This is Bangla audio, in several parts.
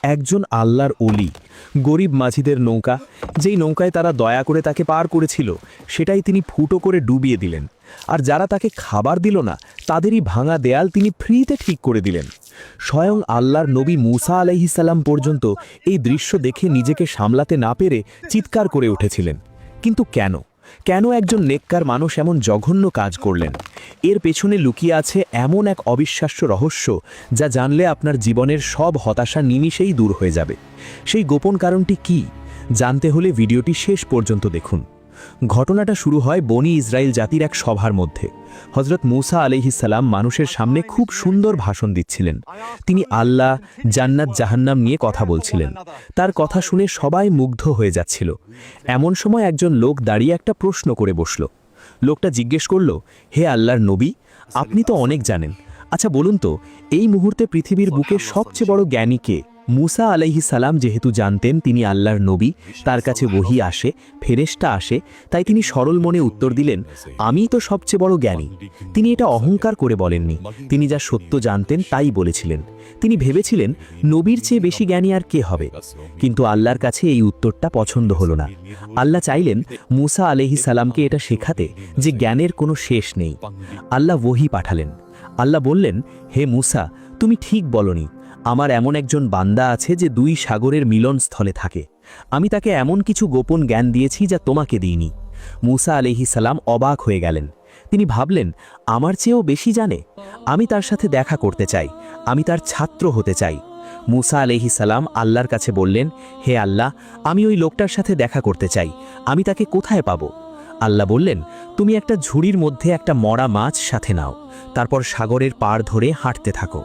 একজন আল্লাহর অলি, গরিব মাঝিদের নৌকা, যেই নৌকায় তারা দয়া করে তাকে পার করেছিল সেটাই তিনি ফুটো করে ডুবিয়ে দিলেন। আর যারা তাকে খাবার দিল না তাদেরই ভাঙা দেয়াল তিনি ফ্রিতে ঠিক করে দিলেন। স্বয়ং আল্লাহর নবী মুসা আলাইহিস সালাম পর্যন্ত এই দৃশ্য দেখে নিজেকে সামলাতে না পেরে চিৎকার করে উঠেছিলেন। কিন্তু কেন কেন একজন নেককার মানুষ এমন জঘন্য কাজ করলেন? এর পেছনে লুকিয়ে আছে এমন এক অবিশ্বাস্য রহস্য, যা জানলে আপনার জীবনের সব হতাশা নিমিষেই দূর হয়ে যাবে। সেই গোপন কারণটি কি জানতে হলে ভিডিওটি শেষ পর্যন্ত দেখুন। ঘটনাটা শুরু হয় বনি ইসরায়েল জাতির এক সভার মধ্যে। হযরত মুসা আলাইহিস সালাম মানুষের সামনে খুব সুন্দর ভাষণ দিচ্ছিলেন। তিনি আল্লাহ, জান্নাত, জাহান্নাম নিয়ে কথা বলছিলেন। তার কথা শুনে সবাই মুগ্ধ হয়ে যাচ্ছিল। এমন সময় একজন লোক দাঁড়িয়ে একটা প্রশ্ন করে বসল। লোকটা জিজ্ঞেস করল, হে আল্লাহর নবী, আপনি তো অনেক জানেন, আচ্ছা বলুন তো, এই মুহূর্তে পৃথিবীর বুকে সবচেয়ে বড় জ্ঞানী কে? মুসা আলাইহিস সালাম যেহেতু জানতেন তিনি আল্লাহর নবী, তার কাছে ওহী আসে, ফেরেশতা আসে, তাই তিনি সরল মনে উত্তর দিলেন, আমিই তো সবচেয়ে বড় জ্ঞানী। তিনি এটা অহংকার করে বলেননি, তিনি যা সত্য জানতেন তাই বলেছিলেন। তিনি ভেবেছিলেন নবীর চেয়ে বেশি জ্ঞানী আর কে হবে। কিন্তু আল্লাহর কাছে এই উত্তরটা পছন্দ হলো না। আল্লাহ চাইলেন মুসা আলাইহিস সালামকে এটা শেখাতে যে জ্ঞানের কোনো শেষ নেই। আল্লাহ ওহী পাঠালেন। আল্লাহ বললেন, হে মুসা, তুমি ঠিক বলনি। আমার এমন একজন বান্দা আছে যে দুই সাগরের মিলনস্থলে থাকে। আমি তাকে এমন কিছু গোপন জ্ঞান দিয়েছি যা তোমাকে দিইনি। মুসা আলাইহিস সালাম অবাক হয়ে গেলেন। তিনি ভাবলেন, আমার চেয়েও বেশি জানে? আমি তার সাথে দেখা করতে চাই, আমি তার ছাত্র হতে চাই। মুসা আলাইহিস সালাম আল্লাহর কাছে বললেন, হে আল্লাহ, আমি ওই লোকটার সাথে দেখা করতে চাই, আমি তাকে কোথায় পাবো? আল্লাহ বললেন, তুমি একটা ঝুড়ির মধ্যে একটা মরা মাছ সাথে নাও, তারপর সাগরের পাড় ধরে হাঁটতে থাকো।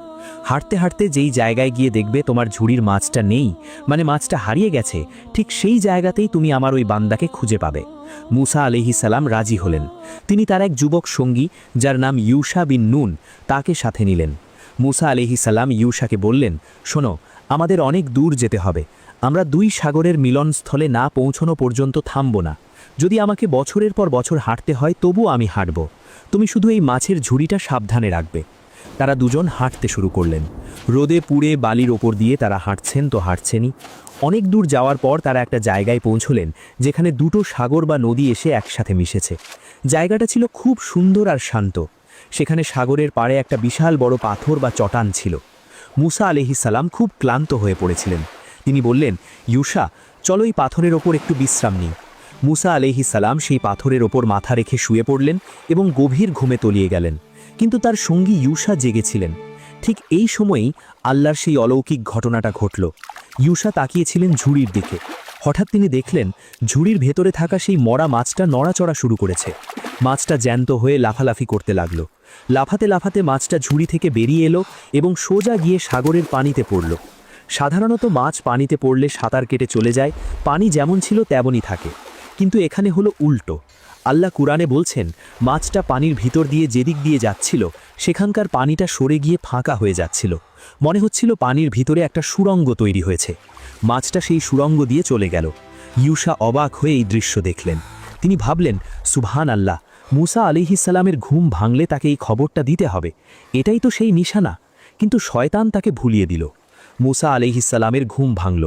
হাঁটতে হাঁটতে যেই জায়গায় গিয়ে দেখবে তোমার ঝুড়ির মাছটা নেই, মানে মাছটা হারিয়ে গেছে, ঠিক সেই জায়গাতেই তুমি আমার ওই বান্দাকে খুঁজে পাবে। মুসা আলাইহিস সালাম রাজি হলেন। তিনি তার এক যুবক সঙ্গী, যার নাম ইউশা বিন নুন, তাকে সাথে নিলেন। মুসা আলাইহিস সালাম ইউশাকে বললেন, শোনো, আমাদের অনেক দূর যেতে হবে। আমরা দুই সাগরের মিলনস্থলে না পৌঁছানো পর্যন্ত থামব না। যদি আমাকে বছরের পর বছর হাঁটতে হয় তবুও আমি হাঁটব। তুমি শুধু এই মাছের ঝুড়িটা সাবধানে রাখবে। তারা দুজন হাঁটতে শুরু করলেন। রোদে পুড়ে বালির ওপর দিয়ে তারা হাঁটছেন তো হাঁটছেনই। অনেক দূর যাওয়ার পর তারা একটা জায়গায় পৌঁছলেন যেখানে দুটো সাগর বা নদী এসে একসাথে মিশেছে। জায়গাটা ছিল খুব সুন্দর আর শান্ত। সেখানে সাগরের পাড়ে একটা বিশাল বড় পাথর বা চটান ছিল। মুসা আলাইহিস সালাম খুব ক্লান্ত হয়ে পড়েছিলেন। তিনি বললেন, ইউশা, চলো এই পাথরের ওপর একটু বিশ্রাম নিই। মুসা আলাইহিস সালাম সেই পাথরের ওপর মাথা রেখে শুয়ে পড়লেন এবং গভীর ঘুমে তলিয়ে গেলেন। কিন্তু তার সঙ্গী ইউশা জেগেছিলেন। ঠিক এই সময়েই আল্লাহর সেই অলৌকিক ঘটনাটা ঘটল। ইউশা তাকিয়েছিলেন ঝুড়ির দিকে। হঠাৎ তিনি দেখলেন ঝুড়ির ভেতরে থাকা সেই মরা মাছটা নড়াচড়া শুরু করেছে। মাছটা জ্যান্ত হয়ে লাফালাফি করতে লাগলো। লাফাতে লাফাতে মাছটা ঝুড়ি থেকে বেরিয়ে এলো এবং সোজা গিয়ে সাগরের পানিতে পড়ল। সাধারণত মাছ পানিতে পড়লে সাঁতার কেটে চলে যায়, পানি যেমন ছিল তেমনই থাকে। কিন্তু এখানে হলো উল্টো। আল্লাহ কুরআনে বলছেন, মাছটা পানির ভিতর দিয়ে যেদিক দিয়ে যাচ্ছিল সেখানকার পানিটা সরে গিয়ে ফাঁকা হয়ে যাচ্ছিল। মনে হচ্ছিল পানির ভিতরে একটা সুড়ঙ্গ তৈরি হয়েছে। মাছটা সেই সুড়ঙ্গ দিয়ে চলে গেল। ইউশা অবাক হয়ে এই দৃশ্য দেখলেন। তিনি ভাবলেন, সুবহান আল্লাহ, মুসা আলাইহিস সালামের ঘুম ভাঙলে তাকে এই খবরটা দিতে হবে, এটাই তো সেই নিশানা। কিন্তু শয়তান তাকে ভুলিয়ে দিল। মুসা আলাইহিস সালামের ঘুম ভাঙল।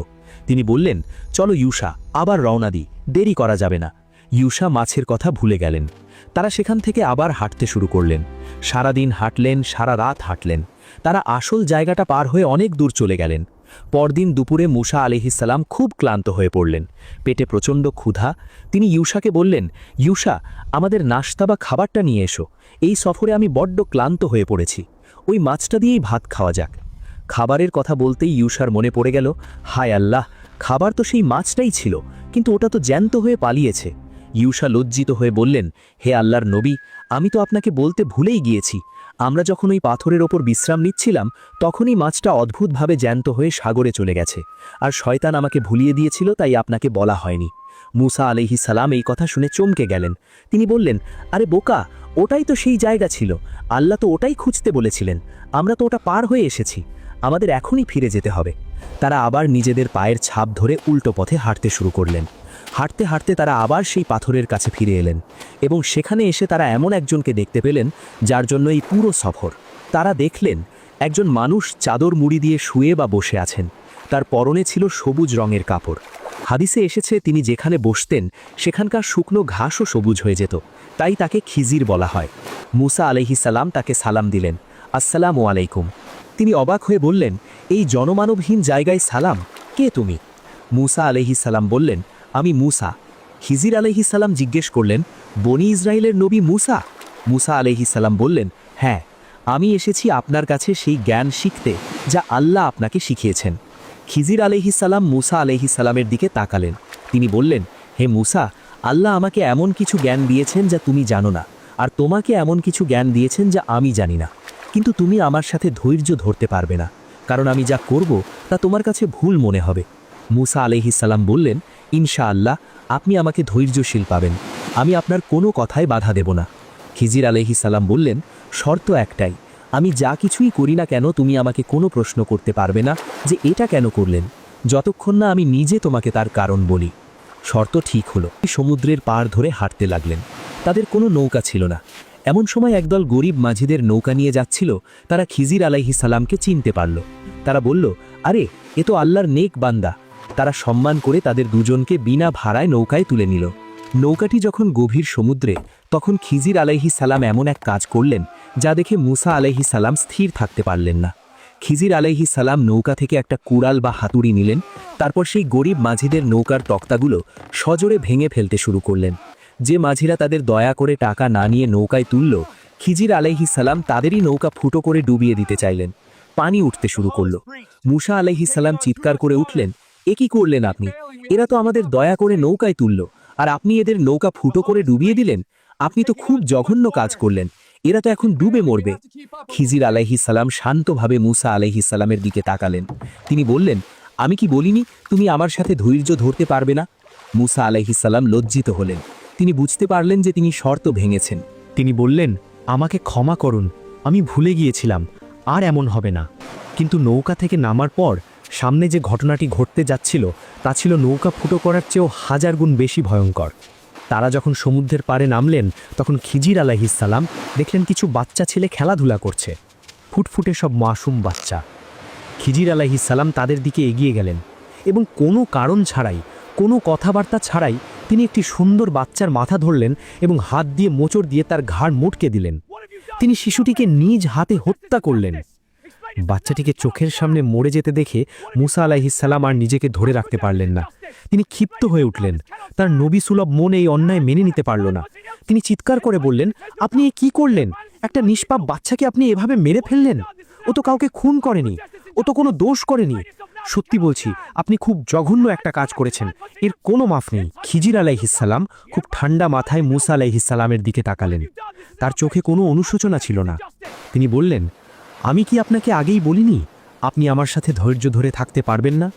তিনি বললেন, চলো ইউশা, আবার রওনা দিই, দেরি করা যাবে না। ইউশা মাছের কথা ভুলে গেলেন। তারা সেখান থেকে আবার হাঁটতে শুরু করলেন। সারাদিন হাঁটলেন, সারা রাত হাঁটলেন। তারা আসল জায়গাটা পার হয়ে অনেক দূর চলে গেলেন। পরদিন দুপুরে মুসা আলাইহিস সালাম খুব ক্লান্ত হয়ে পড়লেন। পেটে প্রচণ্ড ক্ষুধা। তিনি ইউশাকে বললেন, ইউশা, আমাদের নাশতা বা খাবারটা নিয়ে এসো। এই সফরে আমি বড্ড ক্লান্ত হয়ে পড়েছি। ওই মাছটা দিয়েই ভাত খাওয়া যাক। খাবারের কথা বলতেই ইউশার মনে পড়ে গেল, হায় আল্লাহ, খাবার তো সেই মাছটাই ছিল, কিন্তু ওটা তো জ্যান্ত হয়ে পালিয়েছে। ইউশা লজ্জিত হয়ে বললেন, হে আল্লাহর নবী, আমি তো আপনাকে বলতে ভুলেই গিয়েছি। আমরা যখন ওই পাথরের ওপর বিশ্রাম নিচ্ছিলাম তখনই মাছটা অদ্ভুতভাবে জ্যান্ত হয়ে সাগরে চলে গেছে, আর শয়তান আমাকে ভুলিয়ে দিয়েছিল, তাই আপনাকে বলা হয়নি। মুসা আলাইহিস সালাম এই কথা শুনে চমকে গেলেন। তিনি বললেন, আরে বোকা, ওটাই তো সেই জায়গা ছিল। আল্লাহ তো ওটাই খুঁজতে বলেছিলেন। আমরা তো ওটা পার হয়ে এসেছি, আমাদের এখনই ফিরে যেতে হবে। তারা আবার নিজেদের পায়ের ছাপ ধরে উল্টো পথে হাঁটতে শুরু করলেন। হাঁটতে হাঁটতে তারা আবার সেই পাথরের কাছে ফিরে এলেন এবং সেখানে এসে তারা এমন একজনকে দেখতে পেলেন যার জন্য এই পুরো সফর। তারা দেখলেন একজন মানুষ চাদর মুড়ি দিয়ে শুয়ে বা বসে আছেন। তার পরনে ছিল সবুজ রঙের কাপড়। হাদিসে এসেছে তিনি যেখানে বসতেন সেখানকার শুকনো ঘাসও সবুজ হয়ে যেত, তাই তাকে খিজির বলা হয়। মুসা আলাইহিস সালাম তাকে সালাম দিলেন, আসসালামু আলাইকুম। তিনি অবাক হয়ে বললেন, এই জনমানবহীন জায়গায় সালাম, কে তুমি? মুসা আলাইহিস সালাম বললেন, আমি মুসা। খিজির আলাইহিস সালাম জিজ্ঞেস করলেন, বনি ইসরায়েলের নবী মুসা? মুসা আলাইহিস সালাম বললেন, হ্যাঁ, আমি এসেছি আপনার কাছে সেই জ্ঞান শিখতে যা আল্লাহ আপনাকে শিখিয়েছেন। খিজির আলাইহিস সালাম মুসা আলাইহিস সালামের দিকে তাকালেন। তিনি বললেন, হে মুসা, আল্লাহ আমাকে এমন কিছু জ্ঞান দিয়েছেন যা তুমি জানো না, আর তোমাকে এমন কিছু জ্ঞান দিয়েছেন যা আমি জানি না। কিন্তু তুমি আমার সাথে ধৈর্য ধরতে পারবে না, কারণ আমি যা করব তা তোমার কাছে ভুল মনে হবে। মুসা আলাইহিস সালাম বললেন, ইনশাআল্লাহ আপনি আমাকে ধৈর্যশীল পাবেন, আমি আপনার কোনো কথায় বাধা দেব না। খিজির আলাইহিস সালাম বললেন, শর্ত একটাই, আমি যা কিছুই করি না কেন তুমি আমাকে কোনো প্রশ্ন করতে পারবে না যে এটা কেন করলেন, যতক্ষণ না আমি নিজে তোমাকে তার কারণ বলি। শর্ত ঠিক হলো। সমুদ্রের পাড় ধরে হাঁটতে লাগলেন। তাদের কোনো নৌকা ছিল না। এমন সময় একদল গরিব মাঝিদের নৌকা নিয়ে যাচ্ছিল। তারা খিজির আলাইহিস সালামকে চিনতে পারল। তারা বলল, আরে এ তো আল্লাহর নেক বান্দা। তারা সম্মান করে তাদের দুজনকে বিনা ভাড়ায় নৌকায় তুলে নিল। নৌকাটি যখন গভীর সমুদ্রে, তখন খিজির আলাইহিস সালাম এমন এক কাজ করলেন যা দেখে মুসা আলাইহিস সালাম স্থির থাকতে পারলেন না। খিজির আলাইহিস সালাম নৌকা থেকে একটা কুড়াল বা হাতুড়ি নিলেন। তারপর সেই গরিব মাঝিদের নৌকার তক্তাগুলো সজোরে ভেঙে ফেলতে শুরু করলেন। যে মাঝিরা তাদের দয়া করে টাকা না নিয়ে নৌকায় তুলল, খিজির আলাইহিস সালাম তাদেরই নৌকা ফুটো করে ডুবিয়ে দিতে চাইলেন। পানি উঠতে শুরু করল। মুসা আলাইহিস সালাম চিৎকার করে উঠলেন, এ কি করলেন আপনি? এরা তো আমাদের দয়া করে নৌকায় তুলল, আর আপনি এদের নৌকা ফুটো করে ডুবিয়ে দিলেন। আপনি তো খুব জঘন্য কাজ করলেন, এরা তো এখন ডুবে মরবে। খিজির আলাইহিস সালাম শান্তভাবে মুসা আলাইহিস সালামের দিকে তাকালেন। তিনি বললেন, আমি কি বলিনি তুমি আমার সাথে ধৈর্য ধরতে পারবে না? মুসা আলাইহিস সালাম লজ্জিত হলেন। তিনি বুঝতে পারলেন যে তিনি শর্ত ভেঙেছেন। তিনি বললেন, আমাকে ক্ষমা করুন, আমি ভুলে গিয়েছিলাম, আর এমন হবে না। কিন্তু নৌকা থেকে নামার পর সামনে যে ঘটনাটি ঘটতে যাচ্ছিল তা ছিল নৌকা ফুটো করার চেয়েও 1000 গুণ বেশি ভয়ঙ্কর। তারা যখন সমুদ্রের পাড়ে নামলেন তখন খিজির আলাইহিস সালাম দেখলেন কিছু বাচ্চা ছেলে খেলাধুলা করছে, ফুটফুটে সব মাসুম বাচ্চা। খিজির আলাইহিস সালাম তাদের দিকে এগিয়ে গেলেন এবং কোনো কারণ ছাড়াই, কোনো কথাবার্তা ছাড়াই তিনি একটি সুন্দর বাচ্চার মাথা ধরলেন এবং হাত দিয়ে মোচড় দিয়ে তার ঘাড় মোটকে দিলেন। তিনি শিশুটিকে নিজ হাতে হত্যা করলেন। বাচ্চাটিকে চোখের সামনে মরে যেতে দেখে মুসা আলাইহিস সালাম আর নিজেকে ধরে রাখতে পারলেন না। তিনি ক্ষিপ্ত হয়ে উঠলেন। তার নবী সুলভ মন এই অন্যায় মেনে নিতে পারল না। তিনি চিৎকার করে বললেন, আপনি এ কি করলেন? একটা নিষ্পাপ বাচ্চাকে আপনি এভাবে মেরে ফেললেন? ও তো কাউকে খুন করেনি, ও তো কোনো দোষ করেনি। সত্যি বলছি, আপনি খুব জঘন্য একটা কাজ করেছেন, এর কোনো মাফ নেই। খিজির আলাইহিস সালাম খুব ঠান্ডা মাথায় মুসা আলাইহিস সালামের দিকে তাকালেন। তার চোখে কোনো অনুশোচনা ছিল না। তিনি বললেন, আমি কি আপনাকে আগেই বলিনি আপনি আমার সাথে ধৈর্য ধরে থাকতে পারবেন না?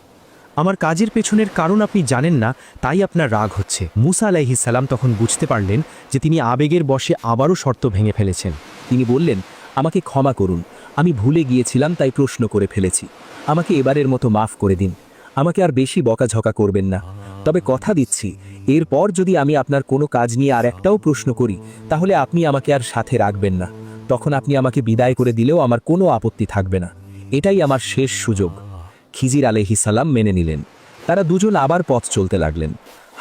আমার কাজের পেছনের কারণ আপনি জানেন না, তাই আপনার রাগ হচ্ছে। মুসা আলাইহিস সালাম তখন বুঝতে পারলেন যে তিনি আবেগের বশে আবারও শর্ত ভেঙে ফেলেছেন। তিনি বললেন, আমাকে ক্ষমা করুন, আমি ভুলে গিয়েছিলাম তাই প্রশ্ন করে ফেলেছি। আমাকে এবারের মতো মাফ করে দিন, আমাকে আর বেশি বকাঝকা করবেন না। তবে কথা দিচ্ছি, এরপর যদি আমি আপনার কোনো কাজ নিয়ে আর একটাও প্রশ্ন করি তাহলে আপনি আমাকে আর সাথে রাখবেন না। তখন আপনি আমাকে বিদায় করে দিলেও আমার কোনো আপত্তি থাকবে না। এটাই আমার শেষ সুযোগ। খিজির আলাইহিস সালাম মেনে নিলেন। তারা দুজন আবার পথ চলতে লাগলেন।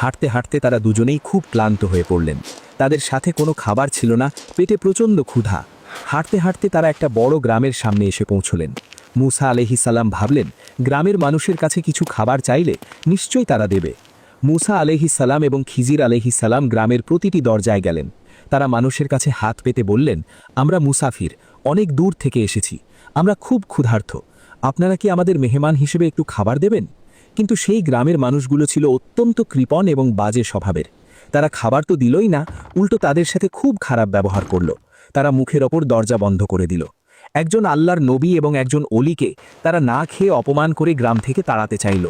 হাঁটতে হাঁটতে তারা দুজনেই খুব ক্লান্ত হয়ে পড়লেন। তাদের সাথে কোনো খাবার ছিল না, পেটে প্রচণ্ড ক্ষুধা। হাঁটতে হাঁটতে তারা একটা বড় গ্রামের সামনে এসে পৌঁছলেন। মুসা আলাইহিস সালাম ভাবলেন, গ্রামের মানুষের কাছে কিছু খাবার চাইলে নিশ্চয়ই তারা দেবে। মুসা আলাইহিস সালাম এবং খিজির আলাইহিস সালাম গ্রামের প্রতিটি দরজায় গেলেন। তারা মানুষের কাছে হাত পেতে বললেন, আমরা মুসাফির, অনেক দূর থেকে এসেছি, আমরা খুব ক্ষুধার্ত, আপনারা কি আমাদের মেহমান হিসেবে একটু খাবার দেবেন? কিন্তু সেই গ্রামের মানুষগুলো ছিল অত্যন্ত কৃপণ এবং বাজে স্বভাবের। তারা খাবার তো দিলই না, উল্টো তাদের সাথে খুব খারাপ ব্যবহার করল। তারা মুখের ওপর দরজা বন্ধ করে দিল। একজন আল্লাহর নবী এবং একজন অলিকে তারা না খেয়ে অপমান করে গ্রাম থেকে তাড়াতে চাইল।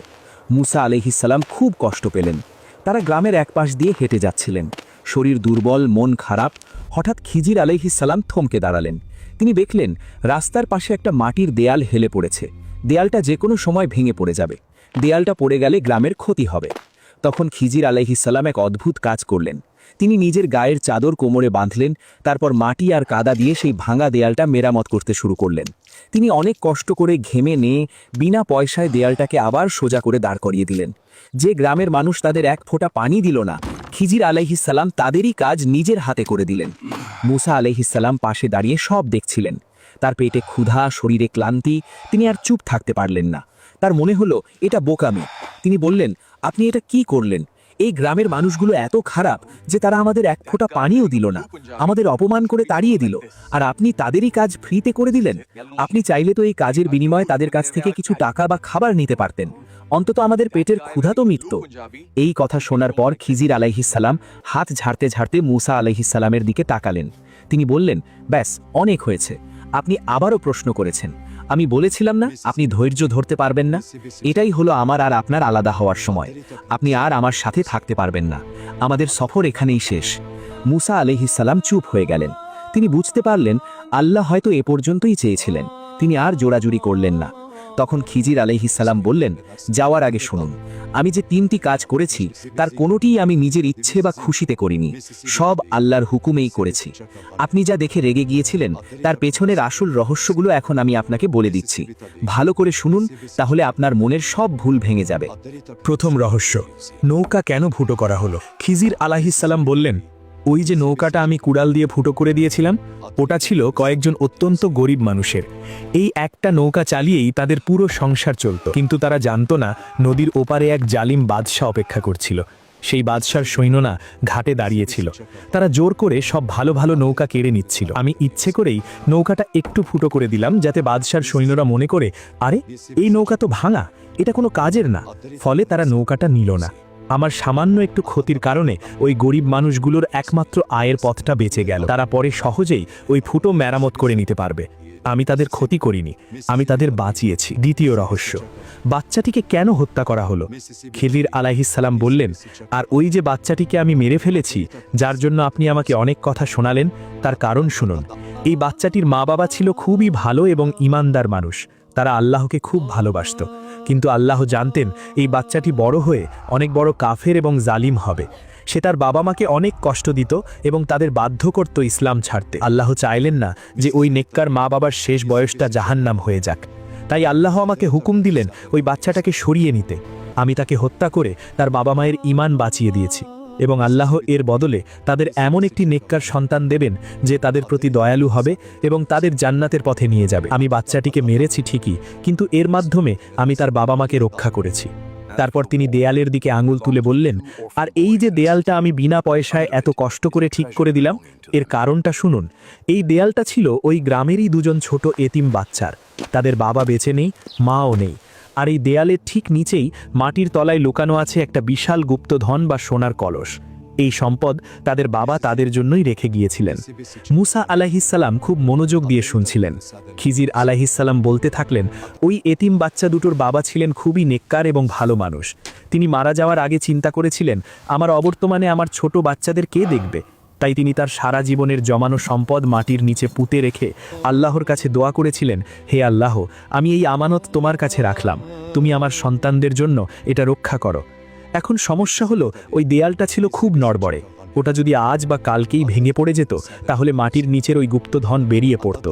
মুসা আলাইহিস সালাম খুব কষ্ট পেলেন। তারা গ্রামের এক পাশ দিয়ে হেঁটে যাচ্ছিলেন। শরীর দুর্বল, মন খারাপ। হঠাৎ খিজির আলাইহিস সালাম থমকে দাঁড়ালেন। তিনি দেখলেন রাস্তার পাশে একটা মাটির দেয়াল হেলে পড়েছে। দেয়ালটা যে কোনো সময় ভেঙে পড়ে যাবে। দেয়ালটা পড়ে গেলে গ্রামের ক্ষতি হবে। তখন খিজির আলাইহিস সালাম এক অদ্ভুত কাজ করলেন। তিনি নিজের গায়ের চাদর কোমরে বাঁধলেন, তারপর মাটি আর কাদা দিয়ে সেই ভাঙা দেয়ালটা মেরামত করতে শুরু করলেন। তিনি অনেক কষ্ট করে ঘেমে নিয়ে বিনা পয়সায় দেয়ালটাকে আবার সোজা করে দাঁড় করিয়ে দিলেন। যে গ্রামের মানুষ তাদের এক ফোঁটা পানি দিল না, খিজির আলাইহিসসালাম তাদেরই কাজ নিজের হাতে করে দিলেন। মুসা আলাইহিসসালাম পাশে দাঁড়িয়ে সব দেখছিলেন। তার পেটে ক্ষুধা, শরীরে ক্লান্তি, তিনি আর চুপ থাকতে পারলেন না। তার মনে হলো এটা বোকামি। তিনি বললেন, আপনি এটা কি করলেন? এই গ্রামের মানুষগুলো এত খারাপ যে তারা আমাদের এক ফোঁটা পানিও দিল না, আমাদের অপমান করে তাড়িয়ে দিল, আর আপনি তাদেরই কাজ ফ্রিতে করে দিলেন। আপনি চাইলে তো এই কাজের বিনিময়ে তাদের কাছ থেকে কিছু টাকা বা খাবার নিতে পারতেন, অন্তত আমাদের পেটের ক্ষুধা তো মিটত। এই কথা শোনার পর খিজির আলাইহিসসালাম হাত ঝাড়তে ঝাড়তে মুসা আলাইহিসসালামের দিকে তাকালেন। তিনি বললেন, ব্যাস, অনেক হয়েছে। আপনি আবারও প্রশ্ন করেছেন। আমি বলেছিলাম না আপনি ধৈর্য ধরতে পারবেন না? এটাই হলো আমার আর আপনার আলাদা হওয়ার সময়। আপনি আর আমার সাথে থাকতে পারবেন না। আমাদের সফর এখানেই শেষ। মুসা আলাইহিসসালাম চুপ হয়ে গেলেন। তিনি বুঝতে পারলেন আল্লাহ হয়তো এ পর্যন্তই চেয়েছিলেন। তিনি আর জোড়াজুড়ি করলেন না। তখন খিজির আলাইহিসসালাম বললেন, যাওয়ার আগে শুনুন, আমি যে 3টি কাজ করেছি তার কোনোটিই আমি নিজের ইচ্ছে বা খুশিতে করিনি, সব আল্লাহর হুকুমেই করেছি। আপনি যা দেখে রেগে গিয়েছিলেন তার পেছনের আসল রহস্যগুলো এখন আমি আপনাকে বলে দিচ্ছি। ভালো করে শুনুন, তাহলে আপনার মনের সব ভুল ভেঙে যাবে। প্রথম রহস্য, নৌকা কেন ফুটো করা হলো? খিজির আলাইহিসসালাম বললেন, ওই যে নৌকাটা আমি কুড়াল দিয়ে ফুটো করে দিয়েছিলাম, ওটা ছিল কয়েকজন অত্যন্ত গরিব মানুষের। এই একটা নৌকা চালিয়েই তাদের পুরো সংসার চলত। কিন্তু তারা জানতো না নদীর ওপারে এক জালিম বাদশাহ অপেক্ষা করছিল। সেই বাদশার সৈন্যরা ঘাটে দাঁড়িয়েছিল। তারা জোর করে সব ভালো ভালো নৌকা কেড়ে নিচ্ছিল। আমি ইচ্ছে করেই নৌকাটা একটু ফুটো করে দিলাম, যাতে বাদশার সৈন্যরা মনে করে, আরে এই নৌকা তো ভাঙা, এটা কোনো কাজের না। ফলে তারা নৌকাটা নিল না। আমার সামান্য একটু ক্ষতির কারণে ওই গরিব মানুষগুলোর একমাত্র আয়ের পথটা বেঁচে গেল। তারা পরে সহজেই ওই ফুটো মেরামত করে নিতে পারবে। আমি তাদের ক্ষতি করিনি, আমি তাদের বাঁচিয়েছি। দ্বিতীয় রহস্য, বাচ্চাটিকে কেন হত্যা করা হলো? খিজির আলাইহিসসালাম বললেন, আর ওই যে বাচ্চাটিকে আমি মেরে ফেলেছি, যার জন্য আপনি আমাকে অনেক কথা শোনালেন, তার কারণ শুনুন। এই বাচ্চাটির মা বাবা ছিল খুবই ভালো এবং ঈমানদার মানুষ। তারা আল্লাহকে খুব ভালোবাসত। কিন্তু আল্লাহ জানতেন এই বাচ্চাটি বড় হয়ে অনেক বড় কাফের এবং জালিম হবে। সে তার বাবা মাকে অনেক কষ্ট দিত এবং তাদের বাধ্য করত ইসলাম ছাড়তে। আল্লাহ চাইলেন না যে ওই নেককার মা বাবার শেষ বয়সটা জাহান্নাম হয়ে যাক। তাই আল্লাহ আমাকে হুকুম দিলেন ওই বাচ্চাটাকে সরিয়ে নিতে। আমি তাকে হত্যা করে তার বাবা মায়ের ঈমান বাঁচিয়ে দিয়েছি, এবং আল্লাহ এর বদলে তাদের এমন একটি নেককার সন্তান দেবেন যে তাদের প্রতি দয়ালু হবে এবং তাদের জান্নাতের পথে নিয়ে যাবে। আমি বাচ্চাটিকে মেরেছি ঠিকই, কিন্তু এর মাধ্যমে আমি তার বাবা মাকে রক্ষা করেছি। তারপর তিনি দেয়ালের দিকে আঙুল তুলে বললেন, আর এই যে দেয়ালটা আমি বিনা পয়সায় এত কষ্ট করে ঠিক করে দিলাম, এর কারণটা শুনুন। এই দেয়ালটা ছিল ওই গ্রামেরই দুজন ছোট এতিম বাচ্চার। তাদের বাবা বেঁচে নেই, মাও নেই। আর এই দেয়ালের ঠিক নিচেই মাটির তলায় লুকানো আছে একটা বিশাল গুপ্তধন বা সোনার কলস। এই সম্পদ তাদের বাবা তাদের জন্যই রেখে গিয়েছিলেন। মুসা আলাইহিসসালাম খুব মনোযোগ দিয়ে শুনছিলেন। খিজির আলাইহিসসালাম বলতে থাকলেন, ওই এতিম বাচ্চা দুটোর বাবা ছিলেন খুবই নেককার এবং ভালো মানুষ। তিনি মারা যাওয়ার আগে চিন্তা করেছিলেন, আমার অবর্তমানে আমার ছোট বাচ্চাদের কে দেখবে। তাই তিনি তার সারা জীবনের জমানো সম্পদ মাটির নিচে পুঁতে রেখে আল্লাহর কাছে দোয়া করেছিলেন, হে আল্লাহ, আমি এই আমানত তোমার কাছে রাখলাম, তুমি আমার সন্তানদের জন্য এটা রক্ষা করো। এখন সমস্যা হলো, ওই দেয়ালটা ছিল খুব নড়বড়ে। ওটা যদি আজ বা কালকেই ভেঙে পড়ে যেত, তাহলে মাটির নিচের ওই গুপ্তধন বেরিয়ে পড়ত।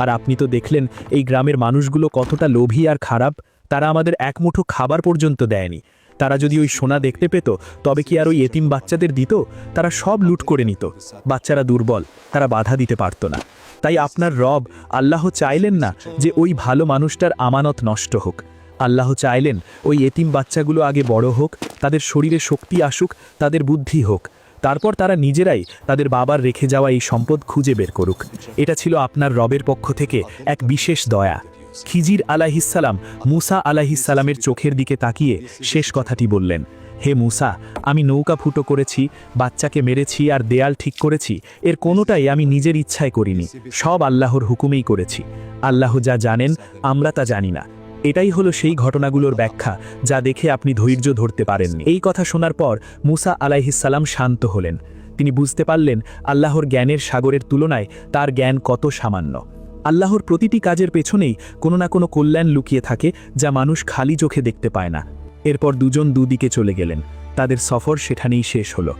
আর আপনি তো দেখলেন এই গ্রামের মানুষগুলো কতটা লোভী আর খারাপ। তারা আমাদের এক মুঠো খাবার পর্যন্ত দেয়নি। তারা যদি ওই সোনা দেখতে পেত, তবে কি আর ওই এতিম বাচ্চাদের দিত? তারা সব লুট করে নিত। বাচ্চারা দুর্বল, তারা বাধা দিতে পারত না। তাই আপনার রব আল্লাহ চাইলেন না যে ওই ভালো মানুষটার আমানত নষ্ট হোক। আল্লাহ চাইলেন ওই এতিম বাচ্চাগুলো আগে বড় হোক, তাদের শরীরে শক্তি আসুক, তাদের বুদ্ধি হোক। তারপর তারা নিজেরাই তাদের বাবার রেখে যাওয়া এই সম্পদ খুঁজে বের করুক। এটা ছিল আপনার রবের পক্ষ থেকে এক বিশেষ দয়া। খিজির আলাইহিসসালাম মুসা আলাইহিসসালামের চোখের দিকে তাকিয়ে শেষ কথাটি বললেন, হে মুসা, আমি নৌকা ফুটো করেছি, বাচ্চাকে মেরেছি আর দেয়াল ঠিক করেছি, এর কোনোটাই আমি নিজের ইচ্ছায় করিনি, সব আল্লাহর হুকুমেই করেছি। আল্লাহ যা জানেন আমরা তা জানি না। এটাই হলো সেই ঘটনাগুলোর ব্যাখ্যা যা দেখে আপনি ধৈর্য ধরতে পারেননি। এই কথা শোনার পর মুসা আলাইহিসসালাম শান্ত হলেন। তিনি বুঝতে পারলেন আল্লাহর জ্ঞানের সাগরের তুলনায় তার জ্ঞান কত সামান্য। আল্লাহর প্রতিটি কাজের পেছনেই কোনো না কোনো কল্যাণ লুকিয়ে থাকে, যা মানুষ খালি চোখে দেখতে পায় না। এরপর দুজন দুদিকে চলে গেলেন। তাদের সফর সেখানেই শেষ হলো।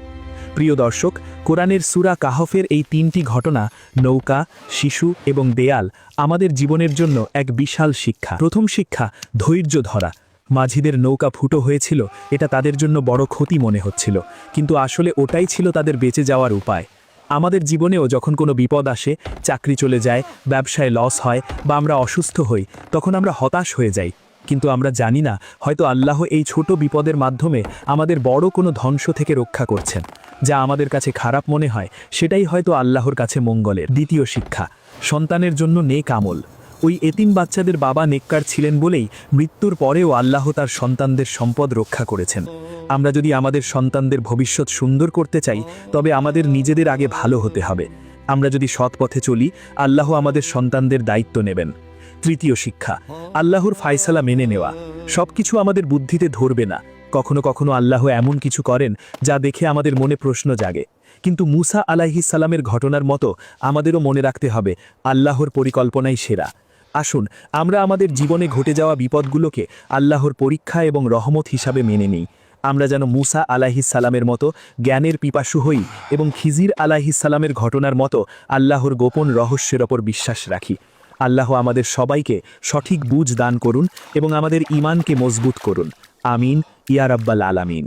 প্রিয় দর্শক, কোরআনের সূরা কাহফের এই তিনটি ঘটনা, নৌকা, শিশু এবং দেয়াল, আমাদের জীবনের জন্য এক বিশাল শিক্ষা। প্রথম শিক্ষা, ধৈর্য ধরা। মাঝিদের নৌকা ফুটো হয়েছিল, এটা তাদের জন্য বড় ক্ষতি মনে হচ্ছিল, কিন্তু আসলে ওটাই ছিল তাদের বেঁচে যাওয়ার উপায়। আমাদের জীবনেও যখন কোনো বিপদ আসে, চাকরি চলে যায়, ব্যবসায় লস হয় বা আমরা অসুস্থ হই, তখন আমরা হতাশ হয়ে যাই। কিন্তু আমরা জানি না, হয়তো আল্লাহ এই ছোট বিপদের মাধ্যমে আমাদের বড় কোনো ধ্বংস থেকে রক্ষা করছেন। যা আমাদের কাছে খারাপ মনে হয়, সেটাই হয়তো আল্লাহর কাছে মঙ্গলের। দ্বিতীয় শিক্ষা, সন্তানের জন্য নেক আমল। ওই এতিম বাচ্চাদের বাবা নেককার ছিলেন বলেই মৃত্যুর পরেও আল্লাহ তার সন্তানদের সম্পদ রক্ষা করেছেন। আমরা যদি আমাদের সন্তানদের ভবিষ্যৎ সুন্দর করতে চাই, তবে আমাদের নিজেদের আগে ভালো হতে হবে। আমরা যদি সৎ পথে চলি, আল্লাহ আমাদের সন্তানদের দায়িত্ব নেবেন। তৃতীয় শিক্ষা, আল্লাহর ফায়সালা মেনে নেওয়া। সবকিছু আমাদের বুদ্ধিতে ধরবে না। কখনো কখনো আল্লাহ এমন কিছু করেন যা দেখে আমাদের মনে প্রশ্ন জাগে। কিন্তু মুসা আলাইহিস সালামের ঘটনার মতো আমাদেরও মনে রাখতে হবে, আল্লাহর পরিকল্পনাই সেরা। আসুন আমরা আমাদের জীবনে ঘটে যাওয়া বিপদগুলোকে আল্লাহর পরীক্ষা এবং রহমত হিসাবে মেনে নিই। আমরা যেন মুসা আলাইহিস সালামের মতো জ্ঞানের পিপাসু হই এবং খিজির আলাইহিস সালামের ঘটনার মতো আল্লাহর গোপন রহস্যের ওপর বিশ্বাস রাখি। আল্লাহ আমাদের সবাইকে সঠিক বুঝ দান করুন এবং আমাদের ঈমানকে মজবুত করুন। আমিন ইয়া রাব্বাল আলামিন।